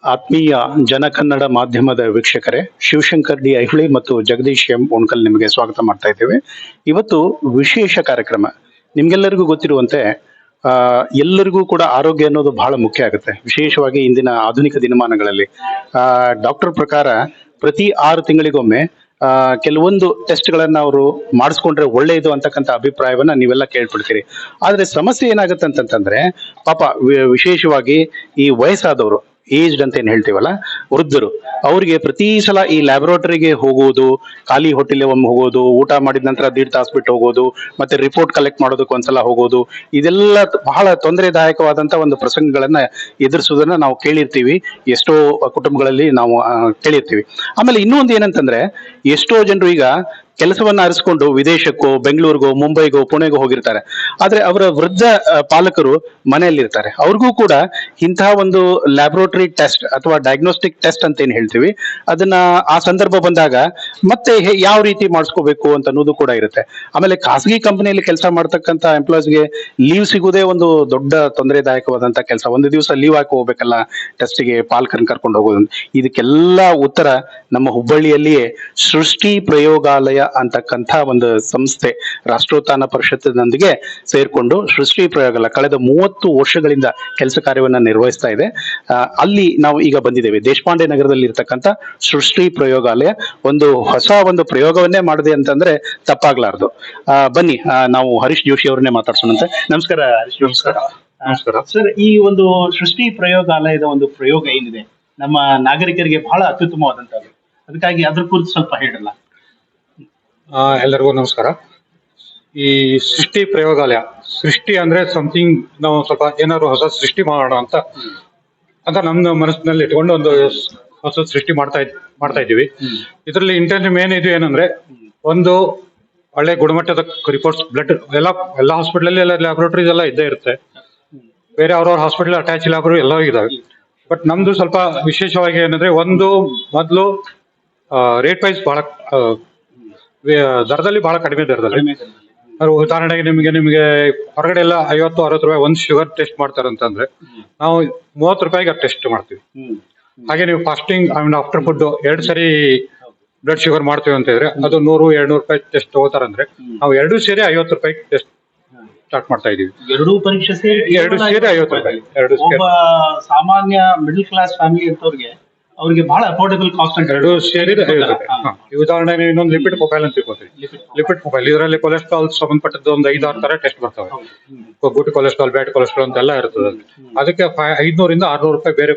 ಆತ್ಮೀಯ ಜನಕನ್ನಡ ಮಾಧ್ಯಮದ ವೀಕ್ಷಕರೇ, ಶಿವಶಂಕರ್ ಡಿ ಐಹೊಳಿ ಮತ್ತು ಜಗದೀಶ್ ಎಂ ಉಣ್ಕಲ್ ನಿಮಗೆ ಸ್ವಾಗತ ಮಾಡ್ತಾ ಇದ್ದೇವೆ. ಇವತ್ತು ವಿಶೇಷ ಕಾರ್ಯಕ್ರಮ. ನಿಮ್ಗೆಲ್ಲರಿಗೂ ಗೊತ್ತಿರುವಂತೆ ಎಲ್ಲರಿಗೂ ಕೂಡ ಆರೋಗ್ಯ ಅನ್ನೋದು ಬಹಳ ಮುಖ್ಯ ಆಗುತ್ತೆ, ವಿಶೇಷವಾಗಿ ಇಂದಿನ ಆಧುನಿಕ ದಿನಮಾನಗಳಲ್ಲಿ. ಡಾಕ್ಟರ್ ಪ್ರಕಾರ ಪ್ರತಿ 6 ತಿಂಗಳಿಗೊಮ್ಮೆ ಕೆಲವೊಂದು ಟೆಸ್ಟ್ ಗಳನ್ನ ಅವರು ಮಾಡಿಸ್ಕೊಂಡ್ರೆ ಒಳ್ಳೆಯದು ಅಂತಕ್ಕಂಥ ಅಭಿಪ್ರಾಯವನ್ನ ನೀವೆಲ್ಲ ಕೇಳ್ಬಿಡ್ತೀರಿ. ಆದ್ರೆ ಸಮಸ್ಯೆ ಏನಾಗುತ್ತೆ ಅಂತಂತಂದ್ರೆ, ಪಾಪ ವಿಶೇಷವಾಗಿ ಈ ವಯಸ್ಸಾದವರು, ಏಜ್ಡ್ ಅಂತ ಏನ್ ಹೇಳ್ತೀವಲ್ಲ, ವೃದ್ಧರು, ಅವ್ರಿಗೆ ಪ್ರತಿ ಸಲ ಈ ಲ್ಯಾಬೊರೇಟರಿಗೆ ಹೋಗುವುದು, ಖಾಲಿ ಹೊಟ್ಟೆಲೆ ಒಮ್ಮೆ ಹೋಗೋದು, ಊಟ ಮಾಡಿದ ನಂತರ 1.5 ತಾಸು ಬಿಟ್ಟು ಹೋಗೋದು, ಮತ್ತೆ ರಿಪೋರ್ಟ್ ಕಲೆಕ್ಟ್ ಮಾಡೋದಕ್ಕೆ ಒಂದ್ಸಲ ಹೋಗೋದು, ಇದೆಲ್ಲ ಬಹಳ ತೊಂದರೆದಾಯಕವಾದಂತ ಒಂದು ಪ್ರಸಂಗಗಳನ್ನ ಎದುರಿಸೋದನ್ನ ನಾವು ಕೇಳಿರ್ತೀವಿ. ಎಷ್ಟೋ ಕುಟುಂಬಗಳಲ್ಲಿ ನಾವು ಕೇಳಿರ್ತೀವಿ. ಆಮೇಲೆ ಇನ್ನೂ ಒಂದು ಏನಂತಂದ್ರೆ, ಎಷ್ಟೋ ಜನರು ಈಗ ಕೆಲಸವನ್ನ ಅರಿಸ್ಕೊಂಡು ವಿದೇಶಕ್ಕೋ, ಬೆಂಗಳೂರಿಗೋ, ಮುಂಬೈಗೋ, ಪುಣೆಗೋ ಹೋಗಿರ್ತಾರೆ. ಆದ್ರೆ ಅವರ ವೃದ್ಧ ಪಾಲಕರು ಮನೆಯಲ್ಲಿರ್ತಾರೆ. ಅವ್ರಿಗೂ ಕೂಡ ಇಂತಹ ಒಂದು ಲ್ಯಾಬೊರೇಟರಿ ಟೆಸ್ಟ್ ಅಥವಾ ಡಯಾಗ್ನೋಸ್ಟಿಕ್ ಟೆಸ್ಟ್ ಅಂತ ಏನ್ ಹೇಳ್ತೀವಿ, ಅದನ್ನ ಆ ಸಂದರ್ಭ ಬಂದಾಗ ಮತ್ತೆ ಯಾವ ರೀತಿ ಮಾಡಿಸ್ಕೋಬೇಕು ಅಂತ ಅನ್ನೋದು ಕೂಡ ಇರುತ್ತೆ. ಆಮೇಲೆ ಖಾಸಗಿ ಕಂಪನಿಯಲ್ಲಿ ಕೆಲಸ ಮಾಡ್ತಕ್ಕಂಥ ಎಂಪ್ಲಾಯ್ಸ್ಗೆ ಲೀವ್ ಸಿಗುವುದೇ ಒಂದು ದೊಡ್ಡ ತೊಂದರೆದಾಯಕವಾದಂತ ಕೆಲಸ. ಒಂದು ದಿವಸ ಲೀವ್ ಹಾಕಿ ಹೋಗ್ಬೇಕಲ್ಲ ಟೆಸ್ಟ್ಗೆ, ಪಾಲಕರನ್ನ ಕರ್ಕೊಂಡು ಹೋಗೋದು. ಇದಕ್ಕೆಲ್ಲ ಉತ್ತರ ನಮ್ಮ ಹುಬ್ಬಳ್ಳಿಯಲ್ಲಿಯೇ ಸೃಷ್ಟಿ ಪ್ರಯೋಗಾಲಯ ಅಂತಕ್ಕಂಥ ಒಂದು ಸಂಸ್ಥೆ ರಾಷ್ಟ್ರೋತ್ಥಾನ ಪರಿಷತ್ತಿನೊಂದಿಗೆ ಸೇರ್ಕೊಂಡು ಸೃಷ್ಟಿ ಪ್ರಯೋಗಾಲಯ ಕಳೆದ 30 ವರ್ಷಗಳಿಂದ ಕೆಲಸ ಕಾರ್ಯವನ್ನ ನಿರ್ವಹಿಸ್ತಾ ಇದೆ. ಅಲ್ಲಿ ನಾವು ಈಗ ಬಂದಿದ್ದೇವೆ. ದೇಶಪಾಂಡೆ ನಗರದಲ್ಲಿ ಇರ್ತಕ್ಕಂಥ ಸೃಷ್ಟಿ ಪ್ರಯೋಗಾಲಯ ಹೊಸ ಒಂದು ಪ್ರಯೋಗವನ್ನೇ ಮಾಡಿದೆ ಅಂತಂದ್ರೆ ತಪ್ಪಾಗ್ಲಾರ್ದು. ಬನ್ನಿ, ನಾವು ಹರೀಶ್ ಜೋಶಿ ಅವ್ರನ್ನೇ ಮಾತಾಡ್ಸೋಣಂತೆ. ನಮಸ್ಕಾರ ಹರೀಶ್. ನಮಸ್ಕಾರ. ನಮಸ್ಕಾರ ಸರ್. ಈ ಒಂದು ಸೃಷ್ಟಿ ಪ್ರಯೋಗಾಲಯದ ಒಂದು ಪ್ರಯೋಗ ಏನಿದೆ ನಮ್ಮ ನಾಗರಿಕರಿಗೆ ಬಹಳ ಅತ್ಯುತ್ತಮವಾದಂತದ್ದು. ಅದಕ್ಕಾಗಿ ಅದ್ರ ಕುರಿತು ಸ್ವಲ್ಪ ಹೇಳಲ್ಲ. ಎಲ್ಲರಿಗೂ ನಮಸ್ಕಾರ. ಈ ಸೃಷ್ಟಿ ಪ್ರಯೋಗಾಲಯ, ಸೃಷ್ಟಿ ಅಂದ್ರೆ ಸಮಥಿಂಗ್, ನಾವು ಸ್ವಲ್ಪ ಏನಾದ್ರು ಹೊಸ ಸೃಷ್ಟಿ ಮಾಡೋಣ ಅಂತ ನಮ್ಮ ಮನಸ್ಸಿನಲ್ಲಿ ಇಟ್ಕೊಂಡು ಒಂದು ಹೊಸ ಸೃಷ್ಟಿ ಮಾಡ್ತಾ ಇದ್ದೀವಿ. ಇದರಲ್ಲಿ ಇಂಟೆನ್ಷನ್ ಮೇನ್ ಇದು ಏನಂದ್ರೆ, ಒಂದು ಒಳ್ಳೆ ಗುಣಮಟ್ಟದ ರಿಪೋರ್ಟ್ಸ್, ಬ್ಲಡ್ ಎಲ್ಲ ಹಾಸ್ಪಿಟಲ್ ಎಲ್ಲ ಲ್ಯಾಬೊರೇಟರೀಸ್ ಎಲ್ಲ ಇದ್ದೇ ಇರುತ್ತೆ. ಬೇರೆ ಅವ್ರವ್ರ ಹಾಸ್ಪಿಟಲ್ ಅಟ್ಯಾಚ್ ಲ್ಯಾಬೊರೇಟರಿ ಎಲ್ಲ ಇದಾವೆ. ಬಟ್ ನಮ್ದು ಸ್ವಲ್ಪ ವಿಶೇಷವಾಗಿ ಏನಂದ್ರೆ, ಒಂದು ಮೊದಲು ರೇಟ್ ವೈಸ್ ಬಹಳ ದರದಲ್ಲಿ ಬಹಳ ಕಡಿಮೆ ದರದಲ್ಲಿ. ಉದಾಹರಣೆಗೆ ನಿಮಗೆ ಹೊರಗಡೆ ಎಲ್ಲ 50-60 ರೂಪಾಯಿ ಒಂದು ಶುಗರ್ ಟೆಸ್ಟ್ ಮಾಡ್ತಾರಂತಂದ್ರೆ, ನಾವು 30 ರೂಪಾಯಿಗೆ ಟೆಸ್ಟ್ ಮಾಡ್ತೀವಿ. ಹಾಗೆ ನೀವು ಫಾಸ್ಟಿಂಗ್ ಆಫ್ಟರ್ ಫುಡ್ 2 ಸರಿ ಬ್ಲಡ್ ಶುಗರ್ ಮಾಡ್ತೀವಿ ಅಂತ ಇದ್ರೆ, ಅದು 100-200 ರೂಪಾಯಿ ಟೆಸ್ಟ್ ತಗೋತಾರಂದ್ರೆ, ನಾವು 2 ಸೇರಿ 50 ರೂಪಾಯಿ ಟೆಸ್ಟ್ ಸ್ಟಾರ್ಟ್ ಮಾಡ್ತಾ ಇದೀವಿ. 2 ಪರೀಕ್ಷೆ ಸೇರಿ 50 ರೂಪಾಯಿ. ಸಾಮಾನ್ಯ ಮಿಡಲ್ ಕ್ಲಾಸ್ ಫ್ಯಾಮಿಲಿ ಅಂತವ್ರಿಗೆ ಅವ್ರಿಗೆ ಬಹಳ ಅಫೋರ್ಡಬಲ್ ಕಾಸ್ಟ್ ಅಂತ. 2 ಸೇರಿ 50 ರೂಪಾಯಿ. ಉದಾಹರಣೆಗೆ ಇನ್ನೊಂದು ಲಿಪಿಡ್ ಪ್ರೊಫೈಲ್ ಅಂತ ತಿಳ್ಕೊತೀವಿ. ಲಿಪಿಡ್ ಪ್ರೊಫೈಲ್ ಇದರಲ್ಲಿ ಕೊಲೆಸ್ಟ್ರಾಲ್ ಸಂಬಂಧಪಟ್ಟದ್ದು ಒಂದು 5-6 ತರ ಟೆಸ್ಟ್ ಬರ್ತವೆ. ಗುಡ್ ಕೊಲೆಸ್ಟ್ರಾಲ್, ಬ್ಯಾಡ್ ಕೊಲೆಸ್ಟ್ರಾಲ್ ಅಂತೆಲ್ಲ ಇರ್ತದೆ. ಅದಕ್ಕೆ 500-600 ರೂಪಾಯಿ ಬೇರೆ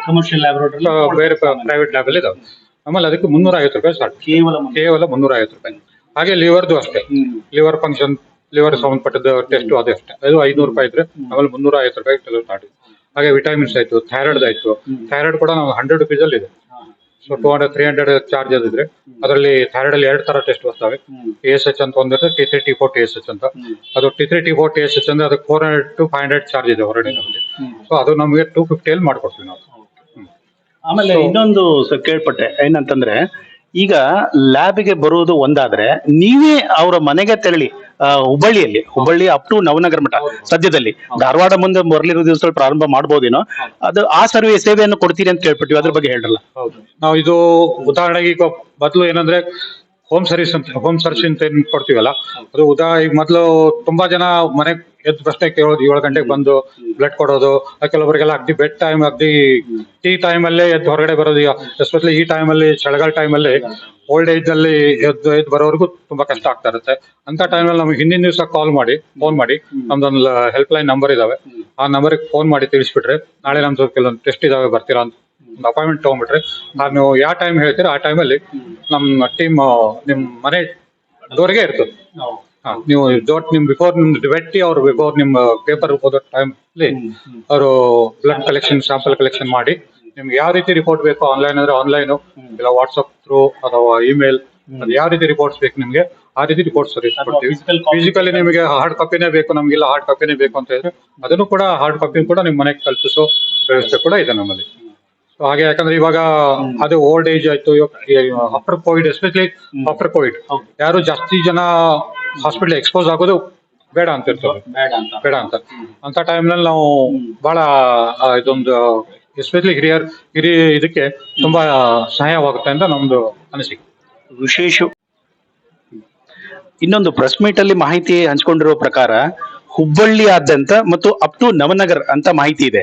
ಕಮರ್ಷಿಯಲ್ ಲ್ಯಾಬೊರೇಟರಿ, ಬೇರೆ ಪ್ರೈವೇಟ್ ಲ್ಯಾಬ್ ಅಲ್ಲಿ ಇದಾವೆ. ಆಮೇಲೆ ಅದಕ್ಕೆ 350 ರೂಪಾಯಿ ಸ್ಟಾರ್ಟ್, ಕೇವಲ 350 ರೂಪಾಯಿ. ಹಾಗೆ ಲಿವರ್ದು ಅಷ್ಟೇ, ಲಿವರ್ ಫಂಕ್ಷನ್, ಲಿವರ್ ಸಂಬಂಧಪಟ್ಟದ ಟೆಸ್ಟ್ ಅದೇ ಅಷ್ಟೇ. ಅದು 500 ರೂಪಾಯಿ ಇದ್ರೆ ಆಮೇಲೆ 350 ರೂಪಾಯಿ ಸ್ಟಾರ್ಟ್. ಹಾಗೆ ವಿಟಮಿನ್ಸ್ ಆಯ್ತು, ಥೈರಾಯ್ಡ್ ಆಯ್ತು. ಥೈರಾಯ್ಡ್ ಕೂಡ ನಾವು 100 ರೂಪೀಸ್ ಅಲ್ಲಿ ಇದೆ. ಸೊ 200-300 ಚಾರ್ಜಸ್ ಇದ್ರೆ ಅದರಲ್ಲಿ ಥೈರಾಯ್ಡ್ ಅಲ್ಲಿ 2 ತರ ಟೆಸ್ಟ್ ಬರ್ತವೆ. TSH ಅಂತ ಒಂದಿರುತ್ತೆ, T3 T4 TSH ಅಂತ. ಅದು T3 T4 TSH ಅಂದ್ರೆ ಅದಕ್ಕೆ 400-500 ಚಾರ್ಜ್ ಇದೆ ಹೊರಗಡೆ ನಮಗೆ. ಸೊ ಅದು ನಮಗೆ 250 ಅಲ್ಲಿ ಮಾಡ್ಕೊಡ್ತೀವಿ ನಾವು. ಆಮೇಲೆ ಇನ್ನೊಂದು ಕೇಳ್ಪಟ್ಟೆ ಏನಂತಂದ್ರೆ, ಈಗ ಲ್ಯಾಬ್ಗೆ ಬರುವುದು ಒಂದಾದ್ರೆ, ನೀವೇ ಅವರ ಮನೆಗೆ ತೆರಳಿ ಹುಬ್ಬಳ್ಳಿ ಅಪ್ ಟು ನವನಗರ ಮಠ, ಸದ್ಯದಲ್ಲಿ ಧಾರವಾಡ ಮುಂದೆ ಬರಲಿರೋ ದಿವಸದಲ್ಲಿ ಪ್ರಾರಂಭ ಮಾಡಬಹುದೇನೋ, ಅದು ಆ ಸೇವೆಯನ್ನು ಕೊಡ್ತೀರಿ ಅಂತ ಕೇಳ್ಬಿಟ್ಟಿವಿ. ಅದ್ರ ಬಗ್ಗೆ ಹೇಳಲ್ಲ. ನಾವು ಇದು ಉದಾಹರಣೆಗೆ ಈಗ ಮೊದಲು ಏನಂದ್ರೆ, ಹೋಮ್ ಸರ್ವಿಸ್ ಅಂತ ಏನ್ ಕೊಡ್ತೀವಲ್ಲ, ಅದು ಈಗ ಮೊದಲು ತುಂಬಾ ಜನ ಮನೆಗೆ ಎದ್ದು ಪ್ರಶ್ನೆ ಕೇಳೋದು, 7 ಗಂಟೆಗೆ ಬಂದು ಬ್ಲಡ್ ಕೊಡೋದು. ಕೆಲವರಿಗೆಲ್ಲ ಅಗ್ದಿ ಬೆಡ್ ಟೈಮ್, ಅಗ್ದಿ ಟೀ ಟೈಮ್ ಅಲ್ಲೇ ಎದ್ದು ಹೊರಗಡೆ ಬರೋದು. ಎಸ್ಪೆಷಲಿ ಈ ಟೈಮಲ್ಲಿ, ಚಳಿಗಾಲ ಟೈಮಲ್ಲಿ ಓಲ್ಡ್ ಏಜ್ ನಲ್ಲಿ ಎದ್ದು ಬರೋವರೆಗೂ ತುಂಬಾ ಕಷ್ಟ ಆಗ್ತಾ ಇರುತ್ತೆ. ಅಂತ ಟೈಮಲ್ಲಿ ನಮ್ಗೆ ಹಿಂದಿನ ದಿವಸ ಫೋನ್ ಮಾಡಿ ನಮ್ದೊಂದು ಹೆಲ್ಪ್ ಲೈನ್ ನಂಬರ್ ಇದಾವೆ, ಆ ನಂಬರ್ಗೆ ಫೋನ್ ಮಾಡಿ ತಿಳಿಸ್ಬಿಟ್ರೆ, ನಾಳೆ ನಮ್ದು ಕೆಲವೊಂದು ಟೆಸ್ಟ್ ಇದಾವೆ, ಬರ್ತೀರಾ ಅಂತ ಒಂದು ಅಪಾಯಿಂಟ್ಮೆಂಟ್ ತಗೊಂಡ್ಬಿಟ್ರೆ, ನಾನು ಯಾವ ಟೈಮ್ ಹೇಳ್ತೀರಾ ಆ ಟೈಮಲ್ಲಿ ನಮ್ಮ ಟೀಮ್ ನಿಮ್ ಮನೆ ಡೋರ್ಗೆ ಇರ್ತದೆ. ನೀವು ಬಿಫೋರ್ ನಿಮ್ದು ಬೆಟ್ಟಿ ಅವ್ರು ಬಿಫೋರ್ ನಿಮ್ಮ ಪೇಪರ್ ಓದೋ ಟೈಮ್ ಅಲ್ಲಿ ಅವರು ಬ್ಲಡ್ ಕಲೆಕ್ಷನ್, ಸ್ಯಾಂಪಲ್ ಕಲೆಕ್ಷನ್ ಮಾಡಿ ನಿಮ್ಗೆ ಯಾವ ರೀತಿ ರಿಪೋರ್ಟ್ ಬೇಕು, ಆನ್ಲೈನ್ ಅಂದ್ರೆ ಆನ್ಲೈನ್, ಇಲ್ಲ ವಾಟ್ಸ್ಆಪ್ ಥ್ರೂ ಅಥವಾ ಇಮೇಲ್, ಅದು ಯಾವ ರೀತಿ ರಿಪೋರ್ಟ್ಸ್ ಬೇಕು ನಿಮ್ಗೆ ಆ ರೀತಿ ರಿಪೋರ್ಟ್ಸ್ ಕೊಡ್ತೀವಿ. ಫಿಸಿಕಲಿ ನಿಮಗೆ ಹಾರ್ಡ್ ಕಾಪಿನೇ ಬೇಕು, ನಮ್ಗೆಲ್ಲ ಹಾರ್ಡ್ ಕಾಪಿನೇ ಬೇಕು ಅಂತ ಹೇಳಿದ್ರೆ ಅದನ್ನು ಕೂಡ ಹಾರ್ಡ್ ಕಾಪಿ ಕೂಡ ನಿಮ್ ಮನೆಗೆ ತಲುಪಿಸೋ ವ್ಯವಸ್ಥೆ ಕೂಡ ಇದೆ ನಮ್ಮಲ್ಲಿ. ಹಾಗೆ ಯಾಕಂದ್ರೆ ಇವಾಗ ಅದು ಓಲ್ಡ್ ಏಜ್ ಆಯ್ತು, after Covid, especially after Covid ಯಾರು ಜಾಸ್ತಿ ಜನ ಹಾಸ್ಪಿಟಲ್ ಎಕ್ಸ್ಪೋಸ್ ಆಗೋದು ಬೇಡ ಅಂತ ಇರ್ತದೆ, ಬೇಡ ಅಂತ ಟೈಮ್ನಲ್ಲಿ ನಾವು ಬಹಳ ಇದೊಂದು ಎಸ್ಪೆಷಲಿ ಹಿರಿಯ ಇದಕ್ಕೆ ತುಂಬಾ ಸಹಾಯವಾಗುತ್ತೆ ಅಂತ ನಮ್ದು ಅನಿಸಿಕೆ. ವಿಶೇಷ ಇನ್ನೊಂದು ಪ್ರೆಸ್ ಮೀಟ್ ಅಲ್ಲಿ ಮಾಹಿತಿ ಹಂಚ್ಕೊಂಡಿರೋ ಪ್ರಕಾರ ಹುಬ್ಬಳ್ಳಿಯಾದ್ಯಂತ ಮತ್ತು ಅಪ್ ಟು ನವನಗರ್ ಅಂತ ಮಾಹಿತಿ ಇದೆ.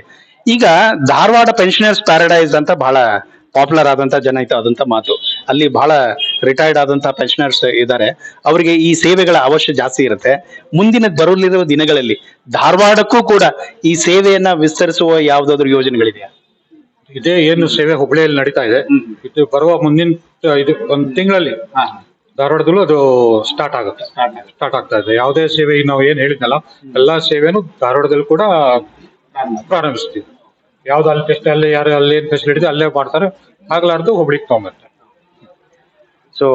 ಈಗ ಧಾರವಾಡ ಪೆನ್ಷನರ್ಸ್ ಪ್ಯಾರಡೈಸ್ ಅಂತ ಬಹಳ ಪಾಪ್ಯುಲರ್ ಆದಂತ ಜನ ಆದಂತ ಮಾತು. ಅಲ್ಲಿ ಬಹಳ ರಿಟೈರ್ಡ್ ಆದಂತಹ ಪೆನ್ಷನರ್ಸ್ ಇದ್ದಾರೆ. ಅವರಿಗೆ ಈ ಸೇವೆಗಳ ಅವಶ್ಯ ಜಾಸ್ತಿ ಇರುತ್ತೆ. ಮುಂದಿನ ಬರಲಿರುವ ದಿನಗಳಲ್ಲಿ ಧಾರವಾಡಕ್ಕೂ ಕೂಡ ಈ ಸೇವೆಯನ್ನ ವಿಸ್ತರಿಸುವ ಯಾವ್ದಾದ್ರು ಯೋಜನೆಗಳಿದೆಯಾ? ಇದೇ ಏನು ಸೇವೆ ಹುಬ್ಬಳ್ಳಿಯಲ್ಲಿ ನಡೀತಾ ಇದೆ, ಇದು ಬರುವ ಮುಂದಿನ ಇದು ಒಂದು ತಿಂಗಳಲ್ಲಿ ಧಾರವಾಡದಲ್ಲೂ ಅದು ಸ್ಟಾರ್ಟ್ ಆಗ್ತಾ ಇದೆ. ಯಾವುದೇ ಸೇವೆ ನಾವು ಏನ್ ಹೇಳಿದ್ನಲ್ಲ, ಎಲ್ಲಾ ಸೇವೆನು ಧಾರವಾಡದಲ್ಲಿ ಕೂಡ ಪ್ರಾರಂಭಿಸ್ತೀವಿ. ಯಾವ್ದು ಅಲ್ಲಿ ಟೆಸ್ಟ್ ಅಲ್ಲಿ ಯಾರು ಅಲ್ಲಿ ಏನ್ ಫೆಸಿಲಿಟಿ ಅಲ್ಲೇ ಮಾಡ್ತಾರೆ, ಆಗ್ಲಾರ್ದು ಹುಬ್ಳಿಗೆ ತಗೊಂಬರ್ತಾರೆ. ಸೊ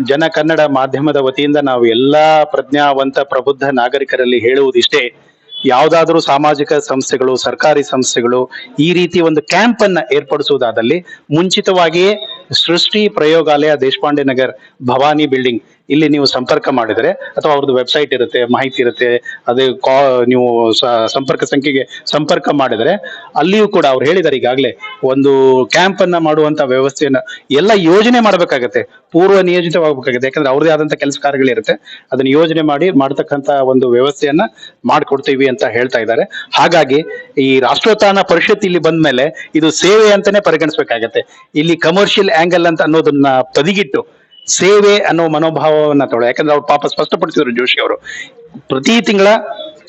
ಜನ ಕನ್ನಡ ಮಾಧ್ಯಮದ ವತಿಯಿಂದ ನಾವು ಎಲ್ಲಾ ಪ್ರಜ್ಞಾವಂತ ಪ್ರಬುದ್ಧ ನಾಗರಿಕರಲ್ಲಿ ಹೇಳುವುದಿಷ್ಟೇ, ಯಾವುದಾದ್ರೂ ಸಾಮಾಜಿಕ ಸಂಸ್ಥೆಗಳು, ಸರ್ಕಾರಿ ಸಂಸ್ಥೆಗಳು ಈ ರೀತಿ ಒಂದು ಕ್ಯಾಂಪ್ ಅನ್ನ ಏರ್ಪಡಿಸುವುದಾದಲ್ಲಿ ಮುಂಚಿತವಾಗಿಯೇ ಸೃಷ್ಟಿ ಪ್ರಯೋಗಾಲಯ ದೇಶಪಾಂಡೆ ನಗರ್ ಭವಾನಿ ಬಿಲ್ಡಿಂಗ್ ಇಲ್ಲಿ ನೀವು ಸಂಪರ್ಕ ಮಾಡಿದರೆ, ಅಥವಾ ಅವ್ರದ್ದು ವೆಬ್ಸೈಟ್ ಇರುತ್ತೆ, ಮಾಹಿತಿ ಇರುತ್ತೆ, ಅದೇ ನೀವು ಸಂಪರ್ಕ ಸಂಖ್ಯೆಗೆ ಸಂಪರ್ಕ ಮಾಡಿದರೆ ಅಲ್ಲಿಯೂ ಕೂಡ ಅವ್ರು ಹೇಳಿದ್ದಾರೆ ಈಗಾಗಲೇ ಒಂದು ಕ್ಯಾಂಪ್ ಅನ್ನ ಮಾಡುವಂತ ವ್ಯವಸ್ಥೆಯನ್ನ ಎಲ್ಲ ಯೋಜನೆ ಮಾಡಬೇಕಾಗತ್ತೆ, ಪೂರ್ವ ನಿಯೋಜಿತವಾಗಬೇಕಾಗುತ್ತೆ. ಯಾಕಂದ್ರೆ ಅವ್ರದೇ ಆದಂತ ಕೆಲಸ ಕಾರ್ಯಗಳಿರುತ್ತೆ, ಅದನ್ನ ಯೋಜನೆ ಮಾಡತಕ್ಕಂತ ಒಂದು ವ್ಯವಸ್ಥೆಯನ್ನ ಮಾಡಿಕೊಡ್ತೀವಿ ಅಂತ ಹೇಳ್ತಾ ಇದ್ದಾರೆ. ಹಾಗಾಗಿ ಈ ರಾಷ್ಟ್ರೋತ್ಥಾನ ಪರಿಷತ್ ಇಲ್ಲಿ ಬಂದ ಮೇಲೆ ಇದು ಸೇವೆ ಅಂತಾನೆ ಪರಿಗಣಿಸಬೇಕಾಗತ್ತೆ. ಇಲ್ಲಿ ಕಮರ್ಷಿಯಲ್ ಆಂಗಲ್ ಅಂತ ಅನ್ನೋದನ್ನ ಬದಿಗಿಟ್ಟು ಸೇವೆ ಅನ್ನೋ ಮನೋಭಾವವನ್ನ ತೊಳೆ. ಯಾಕಂದ್ರೆ ಅವ್ರು ಪಾಪ ಸ್ಪಷ್ಟಪಡಿಸಿದ್ರು ಜೋಶಿ ಅವರು, ಪ್ರತಿ ತಿಂಗಳ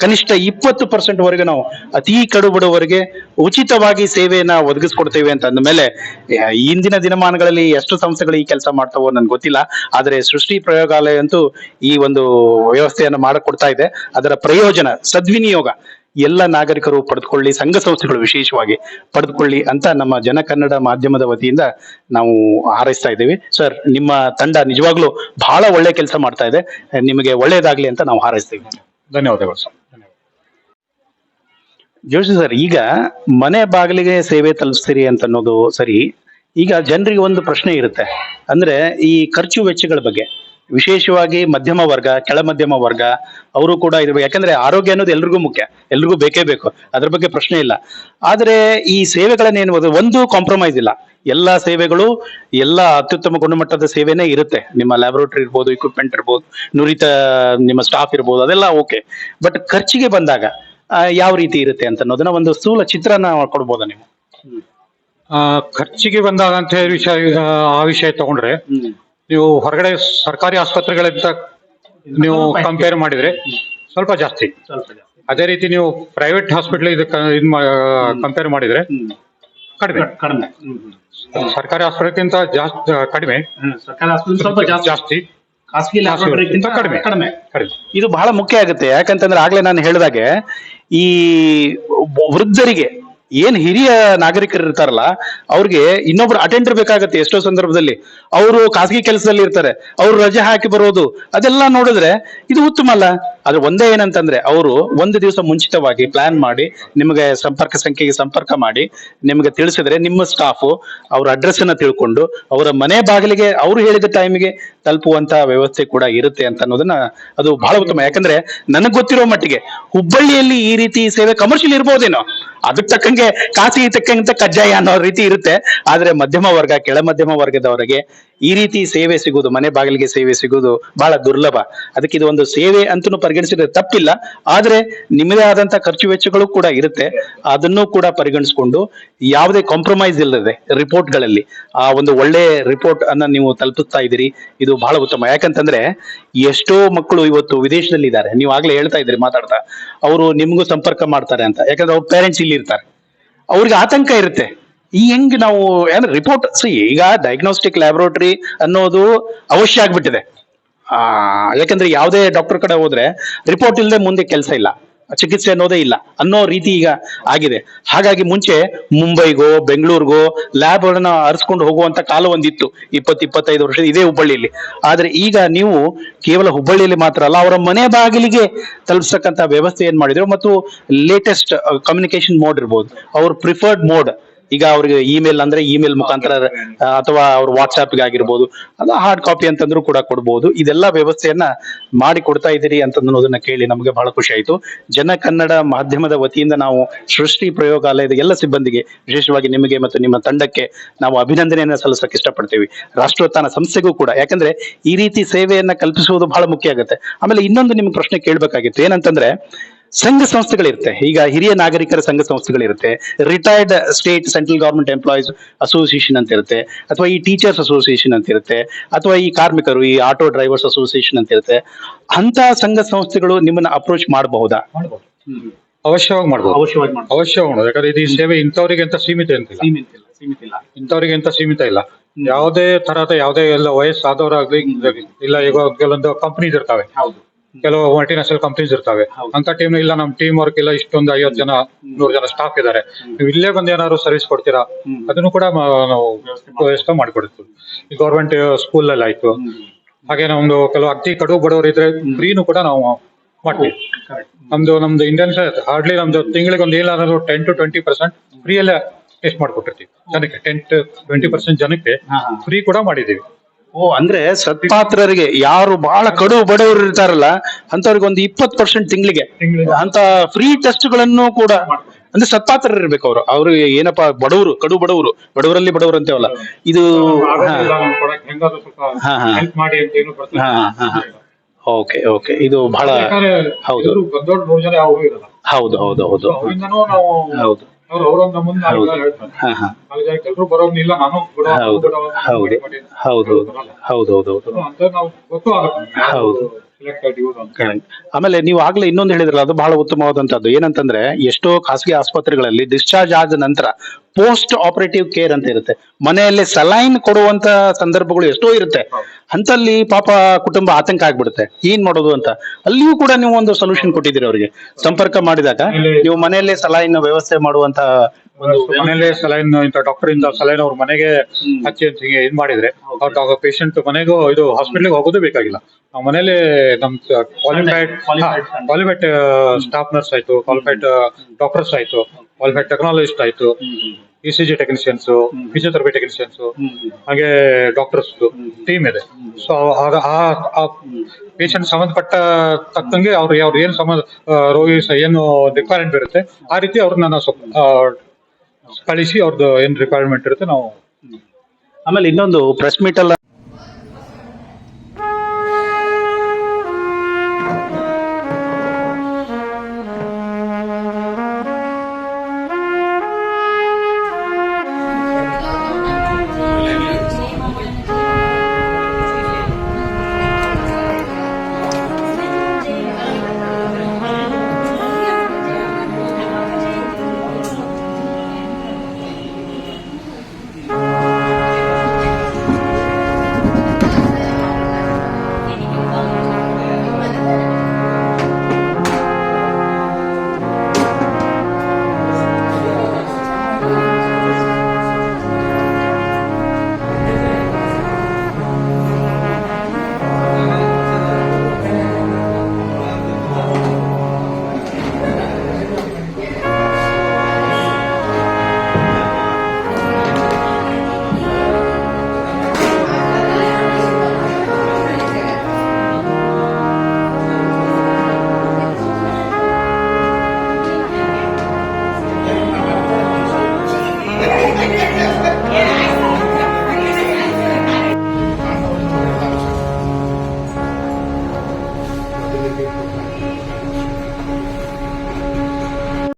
ಕನಿಷ್ಠ 20% ವರೆಗೆ ನಾವು ಅತಿ ಕಡು ಬಡವರಿಗೆ ಉಚಿತವಾಗಿ ಸೇವೆಯನ್ನ ಒದಗಿಸ್ಕೊಡ್ತೇವೆ ಅಂತ ಅಂದಮೇಲೆ ಇಂದಿನ ದಿನಮಾನಗಳಲ್ಲಿ ಎಷ್ಟು ಸಂಸ್ಥೆಗಳು ಈ ಕೆಲಸ ಮಾಡ್ತಾವೋ ನನ್ಗೆ ಗೊತ್ತಿಲ್ಲ. ಆದ್ರೆ ಸೃಷ್ಟಿ ಪ್ರಯೋಗಾಲಯ ಅಂತೂ ಈ ಒಂದು ವ್ಯವಸ್ಥೆಯನ್ನು ಮಾಡಿಕೊಡ್ತಾ ಇದೆ. ಅದರ ಪ್ರಯೋಜನ ಸದ್ವಿನಿಯೋಗ ಎಲ್ಲ ನಾಗರಿಕರು ಪಡೆದುಕೊಳ್ಳಿ, ಸಂಘ ಸಂಸ್ಥೆಗಳು ವಿಶೇಷವಾಗಿ ಪಡೆದುಕೊಳ್ಳಿ ಅಂತ ನಮ್ಮ ಜನ ಕನ್ನಡ ಮಾಧ್ಯಮದ ವತಿಯಿಂದ ನಾವು ಹಾರೈಸ್ತಾ ಇದ್ದೀವಿ. ಸರ್, ನಿಮ್ಮ ತಂಡ ನಿಜವಾಗ್ಲೂ ಬಹಳ ಒಳ್ಳೆ ಕೆಲಸ ಮಾಡ್ತಾ ಇದೆ. ನಿಮಗೆ ಒಳ್ಳೇದಾಗ್ಲಿ ಅಂತ ನಾವು ಹಾರೈಸ್ತೀವಿ. ಧನ್ಯವಾದಗಳು ಸರ್. ಜೋಶಿ ಸರ್, ಈಗ ಮನೆ ಬಾಗಿಲಿಗೆ ಸೇವೆ ತಲುಪಿಸ್ತೀರಿ ಅಂತ ಅನ್ನೋದು ಸರಿ. ಈಗ ಜನರಿಗೆ ಒಂದು ಪ್ರಶ್ನೆ ಇರುತ್ತೆ, ಅಂದ್ರೆ ಈ ಖರ್ಚು ವೆಚ್ಚಗಳ ಬಗ್ಗೆ, ವಿಶೇಷವಾಗಿ ಮಧ್ಯಮ ವರ್ಗ, ಕೆಳ ಮಧ್ಯಮ ವರ್ಗ ಅವರು ಕೂಡ ಇರ್ಬೇಕು. ಯಾಕಂದ್ರೆ ಆರೋಗ್ಯ ಅನ್ನೋದು ಎಲ್ರಿಗೂ ಮುಖ್ಯ, ಎಲ್ರಿಗೂ ಬೇಕೇ ಬೇಕು, ಅದ್ರ ಬಗ್ಗೆ ಪ್ರಶ್ನೆ ಇಲ್ಲ. ಆದ್ರೆ ಈ ಸೇವೆಗಳನ್ನೇನು ಒಂದು ಕಾಂಪ್ರಮೈಸ್ ಇಲ್ಲ, ಎಲ್ಲಾ ಸೇವೆಗಳು ಎಲ್ಲ ಅತ್ಯುತ್ತಮ ಗುಣಮಟ್ಟದ ಸೇವೆನೇ ಇರುತ್ತೆ. ನಿಮ್ಮ ಲ್ಯಾಬೊರೇಟರಿ ಇರ್ಬೋದು, ಇಕ್ವಿಪ್ಮೆಂಟ್ ಇರ್ಬೋದು, ನುರಿತ ನಿಮ್ಮ ಸ್ಟಾಫ್ ಇರ್ಬೋದು, ಅದೆಲ್ಲ ಓಕೆ. ಬಟ್ ಖರ್ಚಿಗೆ ಬಂದಾಗ ಯಾವ ರೀತಿ ಇರುತ್ತೆ ಅಂತ ಅನ್ನೋದನ್ನ ಒಂದು ಸ್ಥೂಲ ಚಿತ್ರನ ಕೊಡ್ಬೋದಾ ನೀವು? ಖರ್ಚಿಗೆ ಬಂದಾಗ ಅಂತ ಹೇಳಿ ಆ ವಿಷಯ ತಗೊಂಡ್ರೆ, ನೀವು ಹೊರಗಡೆ ಸರ್ಕಾರಿ ಆಸ್ಪತ್ರೆಗಳಿಂದ ನೀವು ಕಂಪೇರ್ ಮಾಡಿದ್ರೆ ಸ್ವಲ್ಪ ಜಾಸ್ತಿ. ಅದೇ ರೀತಿ ನೀವು ಪ್ರೈವೇಟ್ ಹಾಸ್ಪಿಟಲ್ ಕಂಪೇರ್ ಮಾಡಿದ್ರೆ ಕಡಿಮೆ. ಸರ್ಕಾರಿ ಆಸ್ಪತ್ರೆಗಿಂತ ಜಾಸ್ತಿ ಕಡಿಮೆ, ಜಾಸ್ತಿ ಕಡಿಮೆ. ಇದು ಬಹಳ ಮುಖ್ಯ ಆಗುತ್ತೆ. ಯಾಕಂತಂದ್ರೆ ಆಗ್ಲೇ ನಾನು ಹೇಳಿದಾಗೆ ಈ ವೃದ್ಧರಿಗೆ ಏನ್ ಹಿರಿಯ ನಾಗರಿಕರು ಇರ್ತಾರಲ್ಲ, ಅವ್ರಿಗೆ ಇನ್ನೊಬ್ರು ಅಟೆಂಡರ್ ಬೇಕಾಗತ್ತೆ. ಎಷ್ಟೋ ಸಂದರ್ಭದಲ್ಲಿ ಅವರು ಖಾಸಗಿ ಕೆಲಸದಲ್ಲಿ ಇರ್ತಾರೆ, ಅವ್ರು ರಜೆ ಹಾಕಿ ಬರೋದು ಅದೆಲ್ಲ ನೋಡಿದ್ರೆ ಇದು ಉತ್ತಮ ಅಲ್ಲ. ಆದ್ರೆ ಒಂದೇ ಏನಂತಂದ್ರೆ, ಅವರು ಒಂದು ದಿವಸ ಮುಂಚಿತವಾಗಿ ಪ್ಲಾನ್ ಮಾಡಿ ನಿಮಗೆ ಸಂಪರ್ಕ ಸಂಖ್ಯೆಗೆ ಸಂಪರ್ಕ ಮಾಡಿ ನಿಮಗೆ ತಿಳಿಸಿದ್ರೆ ನಿಮ್ಮ ಸ್ಟಾಫು ಅವ್ರ ಅಡ್ರೆಸ್ ಅನ್ನ ತಿಳ್ಕೊಂಡು ಅವರ ಮನೆ ಬಾಗಿಲಿಗೆ ಅವ್ರು ಹೇಳಿದ ಟೈಮಿಗೆ ತಲುಪುವಂತ ವ್ಯವಸ್ಥೆ ಕೂಡ ಇರುತ್ತೆ ಅಂತ ಅನ್ನೋದನ್ನ ಅದು ಬಹಳ ಉತ್ತಮ. ಯಾಕಂದ್ರೆ ನನಗ್ ಗೊತ್ತಿರೋ ಮಟ್ಟಿಗೆ ಹುಬ್ಬಳ್ಳಿಯಲ್ಲಿ ಈ ರೀತಿ ಸೇವೆ ಕಮರ್ಷಿಯಲ್ ಇರ್ಬೋದೇನೋ, ಅದಕ್ಕೆ ತಕ್ಕಂಗೆ ಖಾಸಗಿ ತಕ್ಕಂತ ಕಜ್ಜಾಯ ಅನ್ನೋ ರೀತಿ ಇರುತ್ತೆ. ಆದ್ರೆ ಮಧ್ಯಮ ವರ್ಗ, ಕೆಳ ಮಧ್ಯಮ ವರ್ಗದವರಿಗೆ ಈ ರೀತಿ ಸೇವೆ ಸಿಗುವುದು, ಮನೆ ಬಾಗಿಲಿಗೆ ಸೇವೆ ಸಿಗುವುದು ಬಹಳ ದುರ್ಲಭ. ಅದಕ್ಕೆ ಇದು ಒಂದು ಸೇವೆ ಅಂತೂ ಪರಿಗಣಿಸಿದ್ರೆ ತಪ್ಪಿಲ್ಲ. ಆದ್ರೆ ನಿಮ್ಮದೇ ಆದಂತ ಖರ್ಚು ವೆಚ್ಚಗಳು ಕೂಡ ಇರುತ್ತೆ, ಅದನ್ನು ಕೂಡ ಪರಿಗಣಿಸಿಕೊಂಡು ಯಾವುದೇ ಕಾಂಪ್ರಮೈಸ್ ಇಲ್ಲದೆ ರಿಪೋರ್ಟ್ಗಳಲ್ಲಿ ಆ ಒಂದು ಒಳ್ಳೆ ರಿಪೋರ್ಟ್ ಅನ್ನ ನೀವು ತಲುಪಿಸ್ತಾ ಇದ್ದೀರಿ. ಇದು ಬಹಳ ಉತ್ತಮ. ಯಾಕಂತಂದ್ರೆ ಎಷ್ಟೋ ಮಕ್ಕಳು ಇವತ್ತು ವಿದೇಶದಲ್ಲಿ ಇದ್ದಾರೆ. ನೀವು ಆಗ್ಲೇ ಹೇಳ್ತಾ ಇದ್ರಿ ಮಾತಾಡ್ತಾ, ಅವರು ನಿಮ್ಗೂ ಸಂಪರ್ಕ ಮಾಡ್ತಾರೆ ಅಂತ. ಯಾಕಂದ್ರೆ ಅವ್ರ ಪೇರೆಂಟ್ಸ್ ಇಲ್ಲಿ ಇರ್ತಾರೆ, ಅವ್ರಿಗೆ ಆತಂಕ ಇರುತ್ತೆ. ಈ ಹೆಂಗ್ ನಾವು ಏನ್ ರಿಪೋರ್ಟ್ ಈಗ ಡಯಾಗ್ನೋಸ್ಟಿಕ್ ಲ್ಯಾಬೊರೇಟರಿ ಅನ್ನೋದು ಅವಶ್ಯ ಆಗ್ಬಿಟ್ಟಿದೆ. ಯಾಕಂದ್ರೆ ಯಾವುದೇ ಡಾಕ್ಟರ್ ಕಡೆ ಹೋದ್ರೆ ರಿಪೋರ್ಟ್ ಇಲ್ಲದೆ ಮುಂದೆ ಕೆಲಸ ಇಲ್ಲ, ಚಿಕಿತ್ಸೆ ಅನ್ನೋದೇ ಇಲ್ಲ ಅನ್ನೋ ರೀತಿ ಈಗ ಆಗಿದೆ. ಹಾಗಾಗಿ ಮುಂಚೆ ಮುಂಬೈಗೋ ಬೆಂಗಳೂರಿಗೋ ಲ್ಯಾಬ್ ಗಳನ್ನ ಅರ್ಸ್ಕೊಂಡು ಹೋಗುವಂತ ಕಾಲ ಒಂದಿತ್ತು, 20-25 ವರ್ಷ ಇದೇ ಹುಬ್ಬಳ್ಳಿಯಲ್ಲಿ. ಆದ್ರೆ ಈಗ ನೀವು ಕೇವಲ ಹುಬ್ಬಳ್ಳಿಯಲ್ಲಿ ಮಾತ್ರ ಅಲ್ಲ, ಅವರ ಮನೆ ಬಾಗಿಲಿಗೆ ತಲುಪಿಸತಕ್ಕಂತ ವ್ಯವಸ್ಥೆ ಏನ್ ಮಾಡಿದ್ರು, ಮತ್ತು ಲೇಟೆಸ್ಟ್ ಕಮ್ಯುನಿಕೇಶನ್ ಮೋಡ್ ಇರ್ಬೋದು, ಅವ್ರ ಪ್ರಿಫರ್ಡ್ ಮೋಡ್ ಈಗ ಅವ್ರಿಗೆ ಇಮೇಲ್ ಅಂದ್ರೆ ಇಮೇಲ್ ಮುಖಾಂತರ ಅಥವಾ ಅವ್ರ ವಾಟ್ಸ್ಆಪ್ ಆಗಿರ್ಬೋದು, ಅದು ಹಾರ್ಡ್ ಕಾಪಿ ಅಂತಂದ್ರೂ ಕೂಡ ಕೊಡ್ಬೋದು. ಇದೆಲ್ಲ ವ್ಯವಸ್ಥೆಯನ್ನ ಮಾಡಿ ಕೊಡ್ತಾ ಇದ್ದೀರಿ ಅಂತ ಅನ್ನೋದನ್ನ ಕೇಳಿ ನಮಗೆ ಬಹಳ ಖುಷಿ ಆಯ್ತು. ಜನ ಕನ್ನಡ ಮಾಧ್ಯಮದ ವತಿಯಿಂದ ನಾವು ಸೃಷ್ಟಿ ಪ್ರಯೋಗಾಲಯದ ಎಲ್ಲ ಸಿಬ್ಬಂದಿಗೆ, ವಿಶೇಷವಾಗಿ ನಿಮಗೆ ಮತ್ತು ನಿಮ್ಮ ತಂಡಕ್ಕೆ ನಾವು ಅಭಿನಂದನೆಯನ್ನ ಸಲ್ಲಿಸಕ್ಕೆ ಇಷ್ಟಪಡ್ತೀವಿ. ರಾಷ್ಟ್ರೋತ್ಥಾನ ಸಂಸ್ಥೆಗೂ ಕೂಡ, ಯಾಕಂದ್ರೆ ಈ ರೀತಿ ಸೇವೆಯನ್ನ ಕಲ್ಪಿಸುವುದು ಬಹಳ ಮುಖ್ಯ ಆಗುತ್ತೆ. ಆಮೇಲೆ ಇನ್ನೊಂದು ನಿಮ್ಗೆ ಪ್ರಶ್ನೆ ಕೇಳ್ಬೇಕಾಗಿತ್ತು, ಏನಂತಂದ್ರೆ ಸಂಘ ಸಂಸ್ಥೆಗಳಿರುತ್ತೆ. ಈಗ ಹಿರಿಯ ನಾಗರಿಕರ ಸಂಘ ಸಂಸ್ಥೆಗಳಿರುತ್ತೆ, retired state central government employees association ಅಂತ ಇರುತ್ತೆ, ಅಥವಾ ಈ ಟೀಚರ್ಸ್ ಅಸೋಸಿಯೇಷನ್ ಅಂತ ಇರುತ್ತೆ, ಅಥವಾ ಈ ಕಾರ್ಮಿಕರು ಈ ಆಟೋ ಡ್ರೈವರ್ಸ್ ಅಸೋಸಿಯೇಷನ್ ಅಂತ ಇರುತ್ತೆ. ಅಂತ ಸಂಘ ಸಂಸ್ಥೆಗಳು ನಿಮ್ಮನ್ನ ಅಪ್ರೋಚ್ ಮಾಡಬಹುದಾ? ಮಾಡ್ಬೋದು, ಅವಶ್ಯವಾಗಿ ಮಾಡ್ಬೋದು. ಅವಶ್ಯವಾಗಿ ಮಾಡ್ಬೋದು. ಯಾಕಂದ್ರೆ ಇದು ಈ ಸೇವೆ ಇಂಥವ್ರಿಗೆ ಅಂತ ಸೀಮಿತ ಅಂತಿಲ್ಲ, ಇಂಥವ್ರಿಗೆ ಅಂತ ಸೀಮಿತ ಇಲ್ಲ. ಯಾವುದೇ ತರಹದ ಯಾವುದೇ ಎಲ್ಲ ವಯಸ್ಸಾದವರಾಗ್ಲಿ ಇಲ್ಲ. ಈಗ ಕೆಲವೊಂದು ಕಂಪನೀಸ್ ಇರ್ತಾವೆ, ಕೆಲವು ಮಲ್ಟಿನ್ಯಾಷನಲ್ ಕಂಪನೀಸ್ ಇರ್ತವೆ. ಅಂತ ಟೀಮ್ ಇಲ್ಲ, ನಮ್ ಟೀಮ್ ವರ್ಕ್ ಇಲ್ಲ, ಇಷ್ಟೊಂದು 50 ಜನ 100 ಜನ ಸ್ಟಾಫ್ ಇದಾರೆ, ನೀವು ಇಲ್ಲೇ ಬಂದು ಏನಾದ್ರು ಸರ್ವಿಸ್ ಕೊಡ್ತೀರಾ, ಅದನ್ನು ಕೂಡ ನಾವು ವ್ಯವಸ್ಥೆ ಮಾಡಿಕೊಡ್ತೀವಿ. ಈ ಗೌರ್ಮೆಂಟ್ ಸ್ಕೂಲ್ ಅಲ್ಲಿ ಆಯ್ತು. ಹಾಗೆ ನಮ್ದು ಕೆಲವು ಅತಿ ಕಡು ಬಡವರು ಇದ್ರೆ ಫ್ರೀನು ಕೂಡ ನಾವು ಮಾಡ್ತೀವಿ. ನಮ್ದು ಇಂಡಿಯನ್ ಹಾರ್ಡ್ಲಿ ನಮ್ದು ತಿಂಗಳಿಗೆ ಒಂದು ಏನಾದ್ರು 10 to 20% ಫ್ರೀಯಲ್ಲೇ ಟೆಸ್ಟ್ ಮಾಡ್ಕೊಟ್ಟಿರ್ತೀವಿ ಜನಕ್ಕೆ. 10 to 20% ಜನಕ್ಕೆ ಫ್ರೀ ಕೂಡ ಮಾಡಿದೀವಿ. ಓ, ಅಂದ್ರೆ ಸತ್ಪಾತ್ರರಿಗೆ, ಯಾರು ಬಹಳ ಕಡು ಬಡವರು ಇರ್ತಾರಲ್ಲ ಅಂತವ್ರಿಗೆ ಒಂದು 20% ತಿಂಗಳಿಗೆ ಅಂತ ಫ್ರೀ ಟೆಸ್ಟ್ ಗಳನ್ನು ಕೂಡ, ಅಂದ್ರೆ ಸತ್ಪಾತ್ರರು ಇರ್ಬೇಕು ಅವರು. ಅವ್ರು ಏನಪ್ಪಾ ಬಡವರು, ಕಡು ಬಡವರು, ಬಡವರಲ್ಲಿ ಬಡವರು ಅಂತೇವಲ್ಲ ಇದು. ಓಕೆ ಓಕೆ, ಇದು ಬಹಳ ಹೌದು ಹೌದು ಹೌದು ಹೌದು ಹೌದು. ಆಮೇಲೆ ನೀವು ಆಗ್ಲೇ ಇನ್ನೊಂದು ಹೇಳಿದ್ರಲ್ಲ, ಅದು ಬಹಳ ಉತ್ತಮವಾದಂತದ್ದು. ಏನಂತಂದ್ರೆ ಎಷ್ಟೋ ಖಾಸಗಿ ಆಸ್ಪತ್ರೆಗಳಲ್ಲಿ ಡಿಸ್ಚಾರ್ಜ್ ಆದ ನಂತರ ಪೋಸ್ಟ್ ಆಪರೇಟಿವ್ ಕೇರ್ ಅಂತ ಇರುತ್ತೆ, ಮನೆಯಲ್ಲೇ ಸಲೈನ್ ಕೊಡುವಂತ ಸಂದರ್ಭಗಳು ಎಷ್ಟೋ ಇರುತ್ತೆ. ಅಂತಲ್ಲಿ ಪಾಪ ಕುಟುಂಬ ಆತಂಕ ಆಗ್ಬಿಡುತ್ತೆ, ಏನ್ ಮಾಡೋದು ಅಂತ. ಅಲ್ಲಿಯೂ ಕೂಡ ನೀವು ಒಂದು ಸೊಲ್ಯೂಷನ್ ಕೊಟ್ಟಿದ್ದೀರಿ ಅವರಿಗೆ. ಸಂಪರ್ಕ ಮಾಡಿದಾಗ ನೀವು ಮನೆಯಲ್ಲೇ ಸಲೈನ್ ವ್ಯವಸ್ಥೆ ಮಾಡುವಂತ, ಮನೇಲೆ ಸಲೈನ್ ಇಂಥ ಡಾಕ್ಟರ್ ಇಂದ ಸಲೈನ್ ಅವ್ರ ಮನೆಗೆ ಹಚ್ಚಿ ಅಂತ ಹಿಂಗೆ ಇದ್ ಮಾಡಿದ್ರೆ ಪೇಷಂಟ್ ಮನೆಗೂ ಇದು ಹಾಸ್ಪಿಟಲ್ಗೆ ಹೋಗೋದು ಬೇಕಾಗಿಲ್ಲ. ನಾವು ಮನೇಲೆ ನಮ್ ಕ್ವಾಲಿಫೈಡ್ ಸ್ಟಾಫ್ ನರ್ಸ್ ಆಯ್ತು, ಕ್ವಾಲಿಫೈಡ್ ಡಾಕ್ಟರ್ಸ್ ಆಯ್ತು, ಕ್ವಾಲಿಫೈಡ್ ಟೆಕ್ನಾಲಜಿಸ್ಟ್ ಆಯ್ತು, ECG ಟೆಕ್ನಿಷಿಯನ್ಸ್, ಫಿಸಿಯೋಥೆರಪಿ ಟೆಕ್ನಿಷಿಯನ್ಸ್, ಹಾಗೆ ಡಾಕ್ಟರ್ಸ್ ಟೀಮ್ ಇದೆ. ಸೊ ಆ ಪೇಷಂಟ್ ಸಂಬಂಧಪಟ್ಟ ತಕ್ಕಂಗೆ ಅವ್ರು ಏನ್ ರೋಗಿ ಏನು ರಿಕ್ವೈರ್ಮೆಂಟ್ ಇರುತ್ತೆ ಆ ರೀತಿ ಅವ್ರನ್ನ ನಾವು ಕಳಿಸಿ ಅವ್ರದ್ದು ಏನ್ ರಿಕ್ವೈರ್ಮೆಂಟ್ ಇರುತ್ತೆ ನಾವು. ಆಮೇಲೆ ಇನ್ನೊಂದು ಪ್ರೆಸ್ ಮೀಟ್ ಅಲ್ಲ